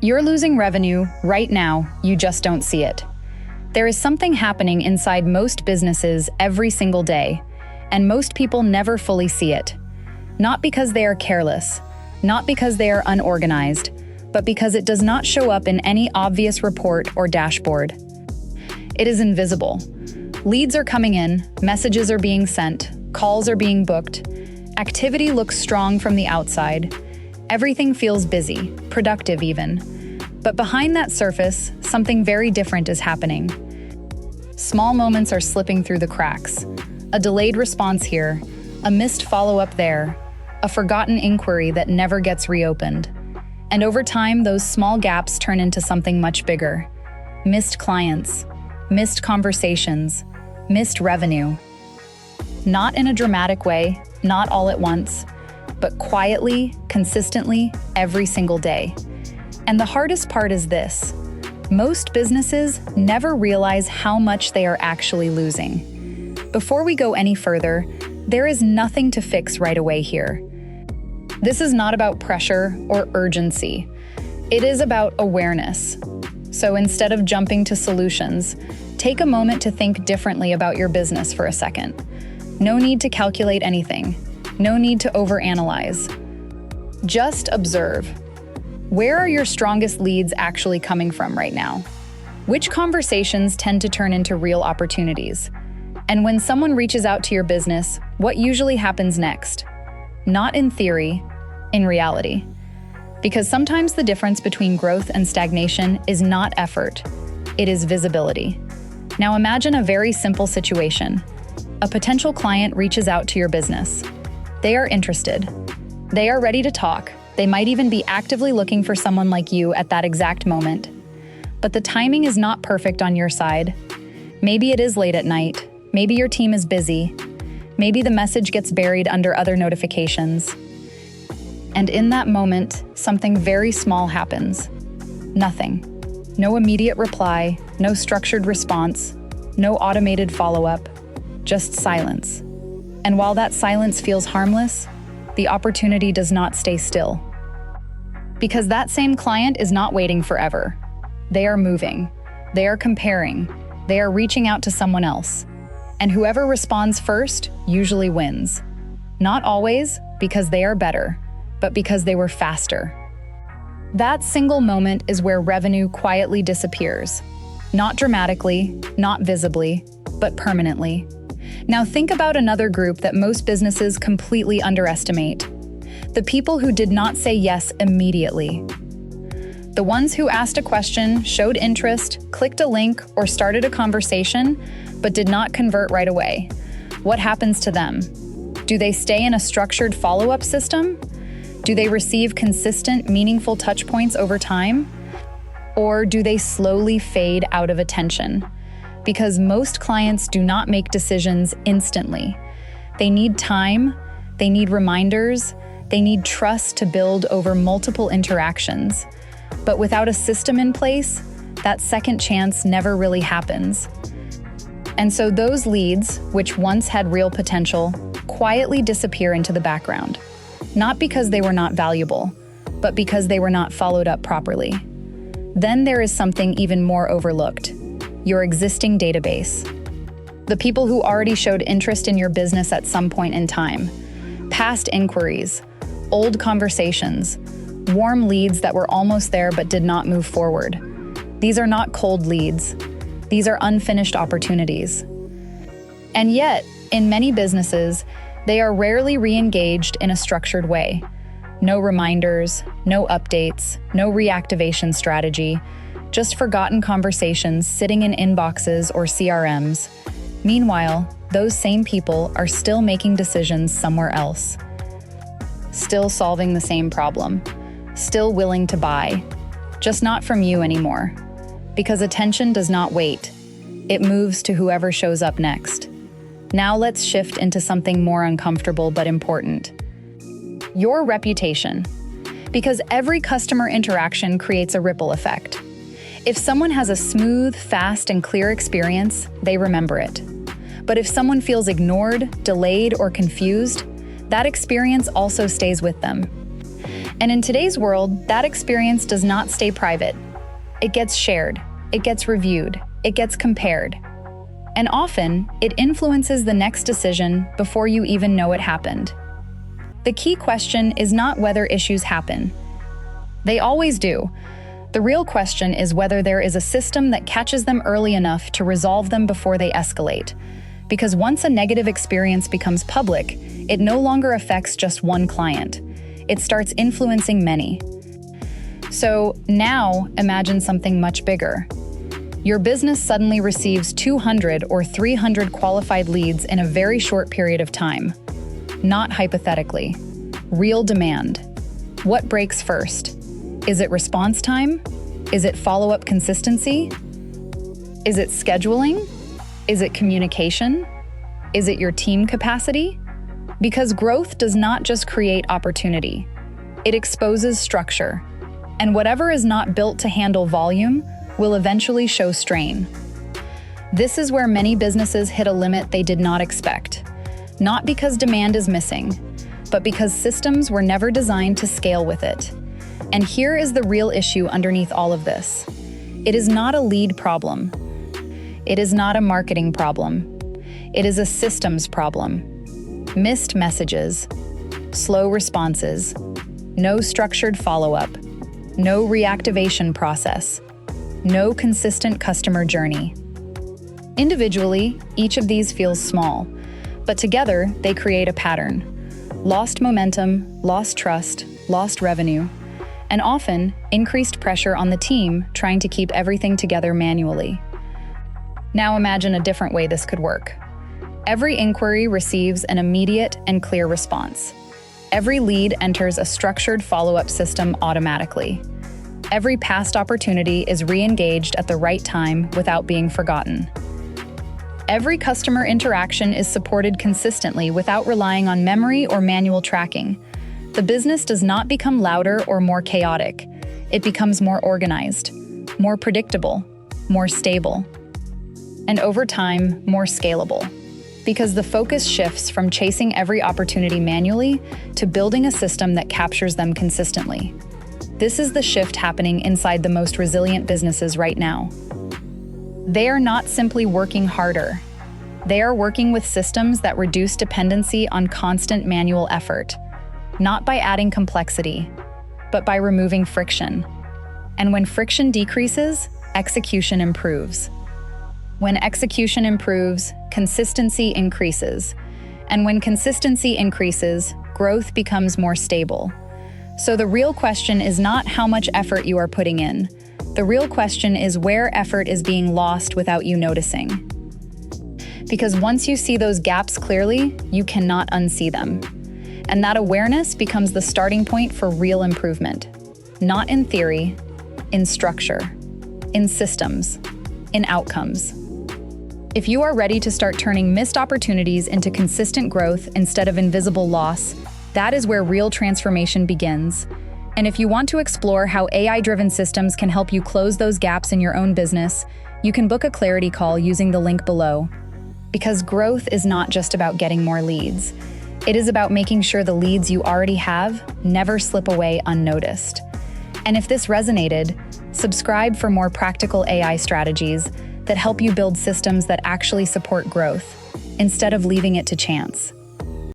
You're losing revenue right now, you just don't see it. There is something happening inside most businesses every single day, and most people never fully see it. Not because they are careless, not because they are unorganized, but because it does not show up in any obvious report or dashboard. It is invisible. Leads are coming in, messages are being sent, calls are being booked, activity looks strong from the outside, everything feels busy, productive even. But behind that surface, something very different is happening. Small moments are slipping through the cracks. A delayed response here, a missed follow-up there, a forgotten inquiry that never gets reopened. And over time, those small gaps turn into something much bigger. Missed clients, missed conversations, missed revenue. Not in a dramatic way, not all at once, but quietly, consistently, every single day. And the hardest part is this: most businesses never realize how much they are actually losing. Before we go any further, there is nothing to fix right away here. This is not about pressure or urgency. It is about awareness. So instead of jumping to solutions, take a moment to think differently about your business for a second. No need to calculate anything. No need to overanalyze. Just observe. Where are your strongest leads actually coming from right now? Which conversations tend to turn into real opportunities? And when someone reaches out to your business, what usually happens next? Not in theory, in reality. Because sometimes the difference between growth and stagnation is not effort, it is visibility. Now imagine a very simple situation. A potential client reaches out to your business. They are interested. They are ready to talk. They might even be actively looking for someone like you at that exact moment. But the timing is not perfect on your side. Maybe it is late at night. Maybe your team is busy. Maybe the message gets buried under other notifications. And in that moment, something very small happens. Nothing. No immediate reply, no structured response, no automated follow-up, just silence. And while that silence feels harmless, the opportunity does not stay still. Because that same client is not waiting forever. They are moving. They are comparing. They are reaching out to someone else. And whoever responds first usually wins. Not always because they are better, but because they were faster. That single moment is where revenue quietly disappears. Not dramatically, not visibly, but permanently. Now think about another group that most businesses completely underestimate. The people who did not say yes immediately. The ones who asked a question, showed interest, clicked a link, or started a conversation, but did not convert right away. What happens to them? Do they stay in a structured follow-up system? Do they receive consistent, meaningful touch points over time? Or do they slowly fade out of attention? Because most clients do not make decisions instantly. They need time, they need reminders, they need trust to build over multiple interactions. But without a system in place, that second chance never really happens. And so those leads, which once had real potential, quietly disappear into the background. Not because they were not valuable, but because they were not followed up properly. Then there is something even more overlooked: your existing database. The people who already showed interest in your business at some point in time. Past inquiries, old conversations, warm leads that were almost there but did not move forward. These are not cold leads. These are unfinished opportunities. And yet, in many businesses, they are rarely re-engaged in a structured way. No reminders, no updates, no reactivation strategy, just forgotten conversations sitting in inboxes or CRMs. Meanwhile, those same people are still making decisions somewhere else. Still solving the same problem. Still willing to buy. Just not from you anymore. Because attention does not wait. It moves to whoever shows up next. Now let's shift into something more uncomfortable but important. Your reputation. Because every customer interaction creates a ripple effect. If someone has a smooth, fast, and clear experience, they remember it. But if someone feels ignored, delayed, or confused, that experience also stays with them. And in today's world, that experience does not stay private. It gets shared, it gets reviewed, it gets compared. And often, it influences the next decision before you even know it happened. The key question is not whether issues happen. They always do. The real question is whether there is a system that catches them early enough to resolve them before they escalate. Because once a negative experience becomes public, it no longer affects just one client. It starts influencing many. So now imagine something much bigger. Your business suddenly receives 200 or 300 qualified leads in a very short period of time. Not hypothetically. Real demand. What breaks first? Is it response time? Is it follow-up consistency? Is it scheduling? Is it communication? Is it your team capacity? Because growth does not just create opportunity. It exposes structure. And whatever is not built to handle volume will eventually show strain. This is where many businesses hit a limit they did not expect. Not because demand is missing, but because systems were never designed to scale with it. And here is the real issue underneath all of this. It is not a lead problem. It is not a marketing problem. It is a systems problem. Missed messages, slow responses, no structured follow-up, no reactivation process, no consistent customer journey. Individually, each of these feels small, but together they create a pattern. Lost momentum, lost trust, lost revenue, and often increased pressure on the team trying to keep everything together manually. Now imagine a different way this could work. Every inquiry receives an immediate and clear response. Every lead enters a structured follow-up system automatically. Every past opportunity is re-engaged at the right time without being forgotten. Every customer interaction is supported consistently without relying on memory or manual tracking. The business does not become louder or more chaotic. It becomes more organized, more predictable, more stable, and over time, more scalable. Because the focus shifts from chasing every opportunity manually to building a system that captures them consistently. This is the shift happening inside the most resilient businesses right now. They are not simply working harder. They are working with systems that reduce dependency on constant manual effort, not by adding complexity, but by removing friction. And when friction decreases, execution improves. When execution improves, consistency increases. And when consistency increases, growth becomes more stable. So the real question is not how much effort you are putting in. The real question is where effort is being lost without you noticing. Because once you see those gaps clearly, you cannot unsee them. And that awareness becomes the starting point for real improvement. Not in theory, in structure, in systems, in outcomes. If you are ready to start turning missed opportunities into consistent growth instead of invisible loss, that is where real transformation begins. And if you want to explore how AI-driven systems can help you close those gaps in your own business, you can book a clarity call using the link below. Because growth is not just about getting more leads. It is about making sure the leads you already have never slip away unnoticed. And if this resonated, subscribe for more practical AI strategies that help you build systems that actually support growth, instead of leaving it to chance.